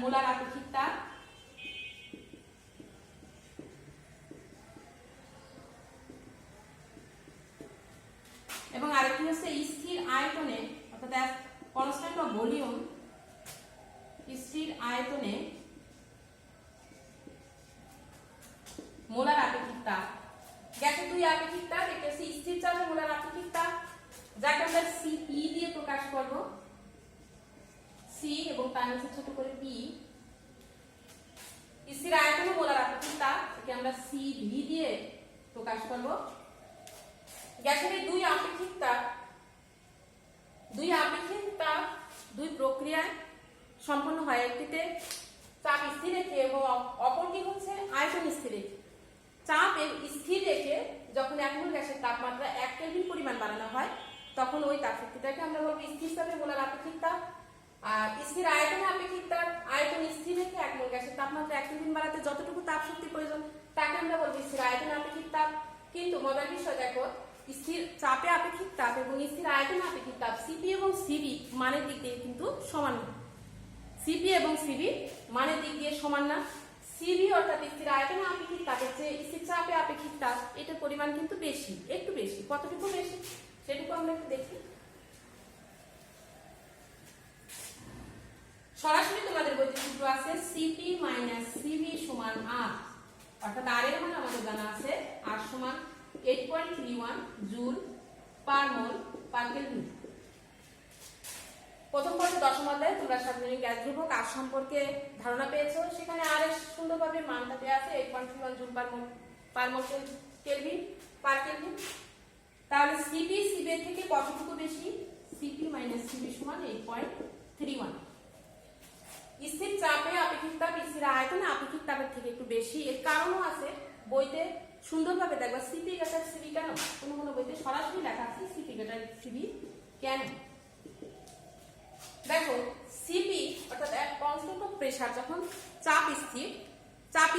Molar আপেক্ষিক তাপ, এবং আরেকটি হচ্ছে স্থির আয়তনে অর্থাৎ কনস্ট্যান্ট অফ ভলিউম, স্থির আয়তনে মোলার আপেক্ষিক তাপ। গ্যাসের দুই আপেক্ষিক তাপ, একটা হচ্ছে স্থির চাপে মোলার আপেক্ষিক তাপ যাকে আমরা সিপি দিয়ে প্রকাশ করব, সি এবং তার নিচে ছোট করে পি। স্থির আয়তনে মোলার আপেক্ষিক তাপ একে আমরা সিভি দিয়ে প্রকাশ করব। গ্যাসের এই দুই আপেক্ষিক তাপ দুই প্রক্রিয়ায় সম্পন্ন হয়, একটিতে চাপ স্থির রেখে এবং অপরটি হচ্ছে আয়তন স্থির রেখে। চাপ স্থির রেখে যখন এক মোল গ্যাসের তাপমাত্রা 1 কেলভিন পরিমাণ বাড়ানো হয় তখন ওই তাপশক্তিটাকে আমরা বলবো স্থির চাপে মোলার আপেক্ষিক তাপ। আর স্থির আয়তনে আপেক্ষিক তাপ, আয়তন স্থির রেখে এক মোল গ্যাসের তাপমাত্রা 1 কেলভিন বাড়াতে যতটুকু তাপশক্তি প্রয়োজন তাকে আমরা বলবো স্থির আয়তনে আপেক্ষিক তাপ। কিন্তু মজার বিষয় দেখো, স্থির চাপে আপেক্ষিক তাপ এবং স্থির আয়তনে আপেক্ষিক তাপ সিপি এবং সিবি মানের দিক দিয়ে কিন্তু সমান না। সিপি এবং সিবি মানের দিক দিয়ে সমান না। সিবি অর্থাৎ স্থির আয়তনে আপেক্ষিক তাপের চেয়ে স্থির চাপে আপেক্ষিক তাপ এটার পরিমাণ কিন্তু বেশি, একটু বেশি। কতটুকু বেশি সেটুকু আমরা একটু দেখি। সরাসরি তোমাদের বইতে সূত্র আছে সিপি মাইনাস সিবি সমান আর, অর্থাৎ আর এর মান আমাদের জানা আছে, আর সমান 8.31 জুল পার মোল পার কেলভিন। প্রথম পর্বে দশম অধ্যায়ে তোমরা সার্বজনীন গ্যাস ধ্রুবক আর সম্পর্কে ধারণা পেয়েছো। সেখানে আর এর সুন্দরভাবে মানটা দেওয়া আছে 8.31 joule per mole kelvin per kelvin. তাহলে সিপি সিবি এর থেকে কতটুকু বেশি? সিপি মাইনাস সিবি সমান 8.31। স্থির চাপে আপেক্ষিক তাপ স্থির আয়তনে আপেক্ষিক তাপের থেকে একটু বেশি। এর কারণও আছে, বইতে সুন্দরভাবে দেখবা সিপি গ্রেটার সিবি কেন, কোনো কোনো বইতে সরাসরি লেখা আছে সিপি গ্রেটার সিবি কেন। দেখো সিপি অর্থাৎ কনস্ট্যান্ট অফ প্রেসার, যখন চাপ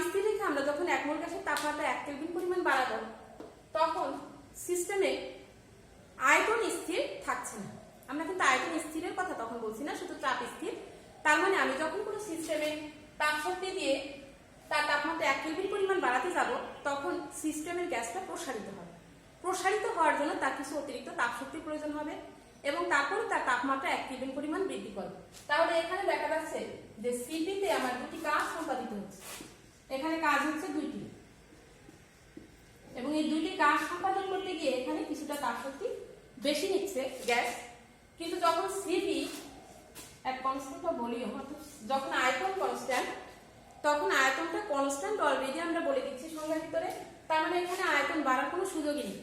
স্থির রেখে আমরা যখন এক মোল গ্যাসের তাপমাত্রা 1 কেলভিন পরিমাণ বাড়াবো তখন সিস্টেমে আয়তন স্থির থাকছে না। আমরা কিন্তু আয়তন স্থিরের কথা তখন বলছি না, শুধু চাপ স্থির। তার মানে আমি যখন কোনো সিস্টেমে তাপশক্তি দিয়ে তার তাপমাত্রা 1 কেলভিন পরিমাণ বাড়াতে যাব তখন সিস্টেমের গ্যাসটা প্রসারিত হবে। প্রসারিত হওয়ার জন্য তার কিছু অতিরিক্ত তাপশক্তির প্রয়োজন হবে এবং তারপরে তার তাপমাত্রা 1 কেলভিন পরিমাণ বৃদ্ধি করবে। তাহলে এখানে দেখা যাচ্ছে যে সিপি তে আমার দুটি কাজ সম্পাদিত হচ্ছে। এখানে কাজ হচ্ছে দুইটি, এবং এই দুইটি কাজ সম্পাদন করতে গিয়ে এখানে কিছুটা তাপশক্তি বেশি নিচ্ছে গ্যাস। কিন্তু যখন সিপি এক কনস্ট্যান্ট অফ ভলিউম, অর্থাৎ যখন আয়তন কনস্ট্যান্ট, তখন আয়তনটা কনস্ট্যান্ট অলরেডি আমরা বলে দিচ্ছি সংজ্ঞার ভিতরে। তার মানে এখানে আয়তন বাড়ার কোনো সুযোগই নেই।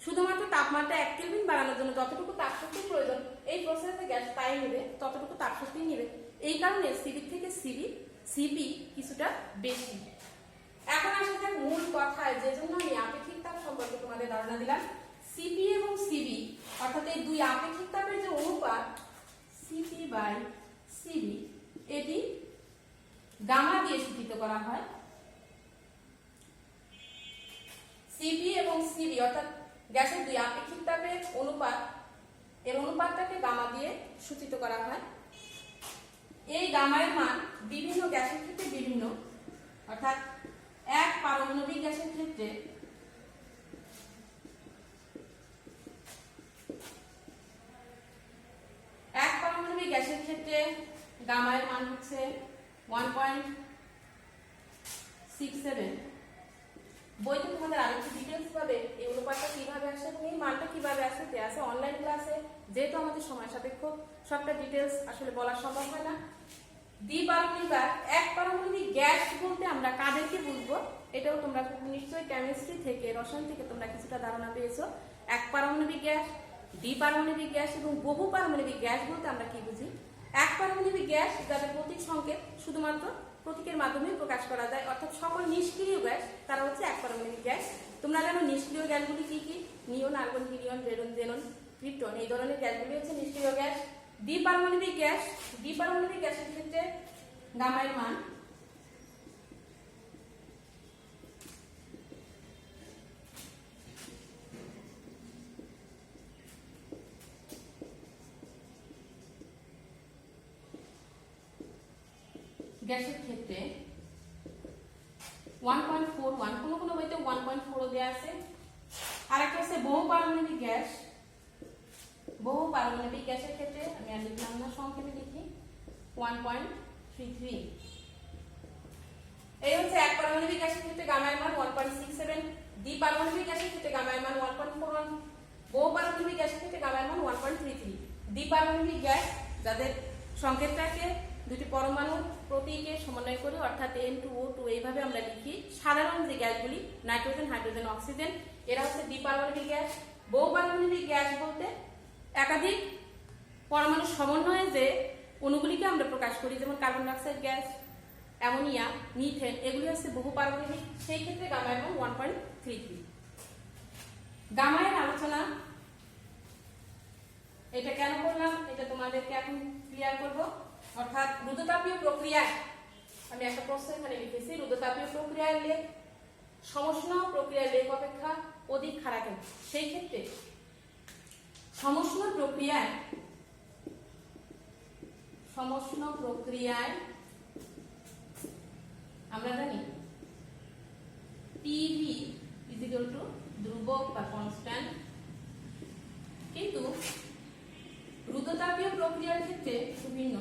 শুধুমাত্র তাপমাত্রা 1 কেলভিন বাড়ানোর জন্য যতটুকু তাপশক্তির প্রয়োজন এই প্রসেসে গ্যাস তাই নেবে, ততটুকু তাপশক্তি নেবে। এই কারণে সিবি থেকে সিপি কিছুটা বেশি। এখন আসা যাক মূল কথায়, যে জন্য আমি আপেক্ষিক তাপ সম্পর্কে তোমাদের ধারণা দিলাম। সিপি এবং সিবি অর্থাৎ এই দুই আপেক্ষিক তাপের যে অনুপাত সিপি বাই সিবি, এটি গামা দিয়ে সূচিত করা হয়। সিপি এবং সিবি অর্থাৎ গ্যাসের দুই আপেক্ষিক তাপের অনুপাত, এর অনুপাতটাকে গামা দিয়ে সূচিত করা হয়। এই গামার মান বিভিন্ন গ্যাসের ক্ষেত্রে বিভিন্ন, অর্থাৎ এক পারমাণবিক গ্যাসের ক্ষেত্রে গামার মান হচ্ছে 1.67। বইতে তোমাদের আরেকটু ডিটেইলস পাবে এই অনুপাতটা কিভাবে আসে এবং এই মানটা কিভাবে আসে দেয়া আছে অনলাইন ক্লাসে। যেহেতু আমাদের সময় সাপেক্ষ সবটা ডিটেইলস আসলে বলা সম্ভব হয় না। দ্বিপারমাণবিক বা এক পারমাণবিক গ্যাস বলতে আমরা কাদেরকে বুঝবো, এটাও তোমরা নিশ্চয়ই কেমিস্ট্রি থেকে, রসায়ন থেকে তোমরা কিছুটা ধারণা পেয়েছো। এক পারমাণবিক গ্যাস, দ্বিপারমাণবিক গ্যাস এবং বহু পারমাণবিক গ্যাস বলতে আমরা কি বুঝি। এক পারমাণবিক গ্যাস যাদের প্রতীক সংকেত শুধুমাত্র প্রতীকের মাধ্যমে প্রকাশ করা যায়, অর্থাৎ সকল নিষ্ক্রিয় গ্যাস তারা হচ্ছে এক পারমাণবিক গ্যাস। তোমরা জানো নিষ্ক্রিয় গ্যাসগুলি কি কি? নিয়ন, argon, Helium, radon, xenon, krypton, এই ধরনের গ্যাসগুলি হচ্ছে নিষ্ক্রিয় গ্যাস। দ্বিপারমাণবিক গ্যাসের ক্ষেত্রে গামার মান গ্যাসের ক্ষেত্রে 1.41, কোনো কোনো বইতে 1.4 দেওয়া আছে। আর একটা হচ্ছে বহু পারমাণবিক গ্যাস। বহু পারমাণবিক গ্যাসের ক্ষেত্রে আমি আর লিখলাম না, সংক্ষেপে লিখি 1.33। এই হচ্ছে এক পারমাণবিক গ্যাসের ক্ষেত্রে গামার মান 1.67, দ্বিপারমাণবিক গ্যাসের ক্ষেত্রে গামার মান 1.41, বহু পারমাণবিক গ্যাসের ক্ষেত্রে গামার মান 1.33। দ্বিপারমাণবিক গ্যাস যাদের সংকেতটাকে দুটি পরমাণু প্রতীকে সমন্বয় করে, অর্থাৎ N2O2 এইভাবে আমরা লিখি। সাধারণ যে গ্যাসগুলি নাইট্রোজেন, হাইড্রোজেন, অক্সিজেন, এরা হচ্ছে দ্বিপারমাণবিক গ্যাস। বহু পারমাণবিক গ্যাস বলতে একাধিক পরমাণুর সমন্বয়ে যে অণুগুলিকে আমরা প্রকাশ করি, যেমন carbon dioxide gas, ammonia, methane, এগুলি হচ্ছে বহু পারমাণবিক। সেই ক্ষেত্রে গামার মান 1.33। গামায়ের আলোচনা এটা কেন করলাম এটা তোমাদেরকে এখন ক্লিয়ার করব। অর্থাৎ রুদ্ধতাপীয় প্রক্রিয়ায় আমি একটা প্রশ্ন এখানে লিখেছি, রুদ্ধতাপীয় প্রক্রিয়ার লেখ সমষ্ণ প্রক্রিয়ার লেখ অপেক্ষা অধিক খাড়া কেন? সেই ক্ষেত্রে সমষ্ণ প্রক্রিয়ায় আমরা জানি PV ইকুয়াল টু ধ্রুবক বা কনস্ট্যান্ট, কিন্তু রুদ্ধতাপীয় প্রক্রিয়ার ক্ষেত্রে ভিন্ন।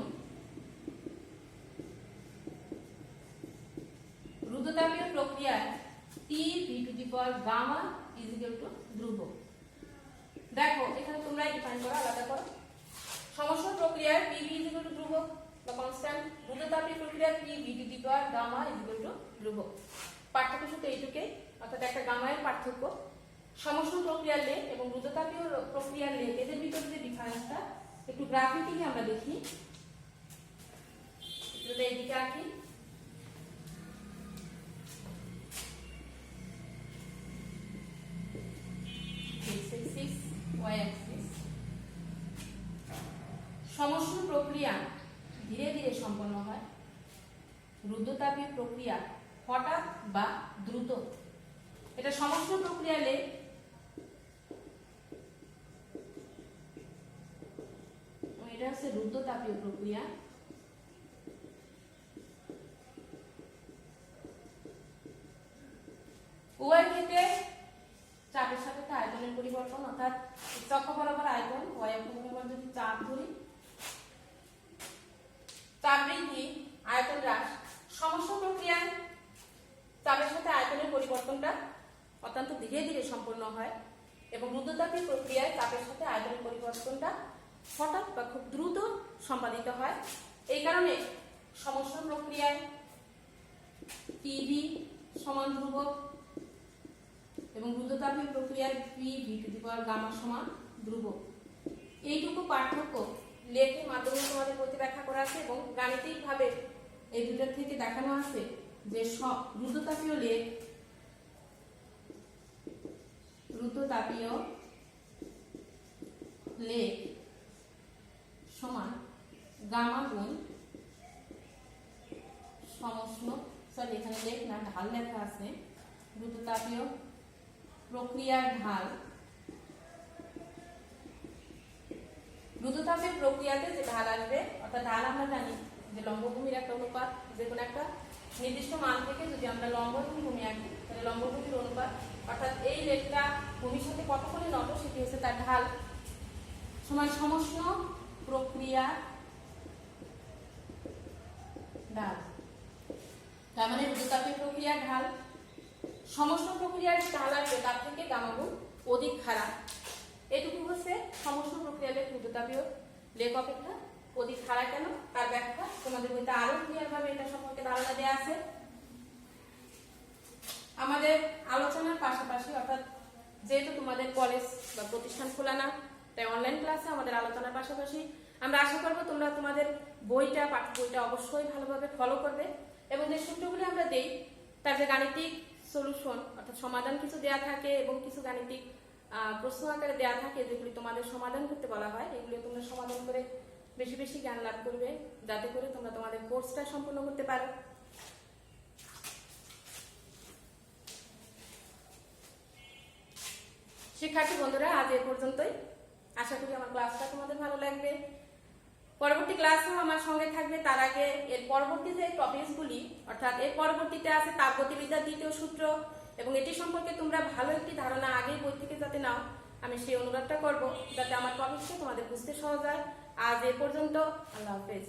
রুদ্ধতাপীয় প্রক্রিয়ায় T⁵ ইকুয়াল টু ধ্রুবক। দেখো এখানে তোমরা ডিফাইন করো, আলাদা করো। সমষ্ণ প্রক্রিয়ায় PV ইকুয়াল টু ধ্রুবক বা কনস্ট্যান্ট, রুদ্ধতাপীয় প্রক্রিয়ায় P⁵ ইকুয়াল টু ধ্রুবক। পার্থক্য শুধু এইটুকুই, অর্থাৎ একটা গামায়ের পার্থক্য সমষ্ণ প্রক্রিয়ার লেখ এবং রুদ্ধতাপীয় প্রক্রিয়ার লেখ, এদের ভিতরে যে ডিফারেন্সটা একটু গ্রাফিক্যালি আমরা দেখি। যদি এইদিকে আঁকি, সমষ্ণ প্রক্রিয়া ধীরে ধীরে সম্পন্ন হয়, রুদ্ধতাপীয় প্রক্রিয়া হঠাৎ বা দ্রুত। এটা সমষ্ণ প্রক্রিয়া লেখ, এটা হচ্ছে রুদ্ধতাপীয় প্রক্রিয়া। উভয় ক্ষেত্রে চাপের সাপেক্ষে আয়তনের পরিবর্তন, অর্থাৎ চক্র বরাবর আয়তন, y অক্ষ বরাবর যদি চাপ ধরি, চাপ বৃদ্ধি, আয়তন হ্রাস। সমষ্ণ প্রক্রিয়ায় চাপের সাথে আয়তনের পরিবর্তনটা অত্যন্ত ধীরে ধীরে সম্পন্ন হয় এবং রুদ্ধতাপীয় প্রক্রিয়ায় চাপের সাথে আয়তনের পরিবর্তনটা হঠাৎ বা খুব দ্রুত সম্পাদিত হয়। এই কারণে সমষ্ণ প্রক্রিয়ায় PV সমান ধ্রুবক এবং রুদ্ধতাপীয় প্রক্রিয়ায় P⁵ সমান ধ্রুবক। এইটুকু পার্থক্য লেখের মাধ্যমে তোমাদের প্রতি ব্যাখ্যা করা আছে এবং গাণিতিকভাবে এই দুটার থেকে দেখানো আছে যে রুদ্ধতাপীয় লেখ সমান গামা গুণ সমষ্ণ, সরি এখানে লেখ না ঢাল লেখা আছে, রুদ্ধতাপীয় প্রক্রিয়ার ঢাল। রুদ্ধতাপীয় প্রক্রিয়াতে যে ঢাল আসবে, অর্থাৎ ঢাল আমরা জানি যে লম্বভূমির একটা অনুপাত, যে কোনো একটা নির্দিষ্ট মান থেকে যদি আমরা লম্বভূমি আঁকি তাহলে লম্বভূমির অনুপাত, অর্থাৎ এই লেখটা ভূমির সাথে কতখানি নত সেটি হচ্ছে তার ঢাল, সমান সমষ্ণ প্রক্রিয়া ঢাল। তার মানে রুদ্ধতাপীয় প্রক্রিয়ার ঢাল সমষ্ণ প্রক্রিয়ার ঢাল আসবে তার থেকে গামা গুণ অধিক খাড়া। এটুকু হচ্ছে সমষ্ণ প্রক্রিয়ার লেখ রুদ্ধতাপীয় লেখ অপেক্ষা অধিক খাড়া কেন তার ব্যাখ্যা। তোমাদের বইতে আরো ক্লিয়ার ভাবে এটা সম্পর্কে ধারণা দেওয়া আছে। আমাদের আলোচনার পাশাপাশি, অর্থাৎ যেহেতু তোমাদের কলেজ বা প্রতিষ্ঠান খোলা না, তাই অনলাইন ক্লাসে আমাদের আলোচনার পাশাপাশি আমরা আশা করবো তোমরা তোমাদের বইটা, পাঠ্য বইটা অবশ্যই ভালোভাবে ফলো করবে এবং যে সূত্রগুলি আমরা দেই তার যে গাণিতিক সলিউশন, অর্থাৎ সমাধান কিছু দেয়া থাকে এবং কিছু গাণিতিক প্রশ্ন আকারে দেয়া থাকে যেগুলি তোমাদের সমাধান করতে বলা হয়, এগুলি তোমরা সমাধান করে বেশি বেশি জ্ঞান লাভ করবে, যাতে করে তোমরা তোমাদের কোর্সটা সম্পূর্ণ করতে পারো। শিক্ষার্থী বন্ধুরা, আজ এ পর্যন্তই। আশা করি আমার ক্লাসটা তোমাদের ভালো লাগবে। পরবর্তী ক্লাসেও আমার সঙ্গে থাকবে। তার আগে এর পরবর্তী যে টপিকসগুলি, অর্থাৎ এর পরবর্তীতে আছে তাপগতিবিদ্যার দ্বিতীয় সূত্র, এবং এটি সম্পর্কে তোমরা ভালো একটি ধারণা আগেই বই থেকে যাতে নাও, আমি সেই অনুরোধটা করব, যাতে আমার টপিকটা তোমাদের বুঝতে সহজ হয়। আজ এ পর্যন্ত, আল্লাহ হাফেজ।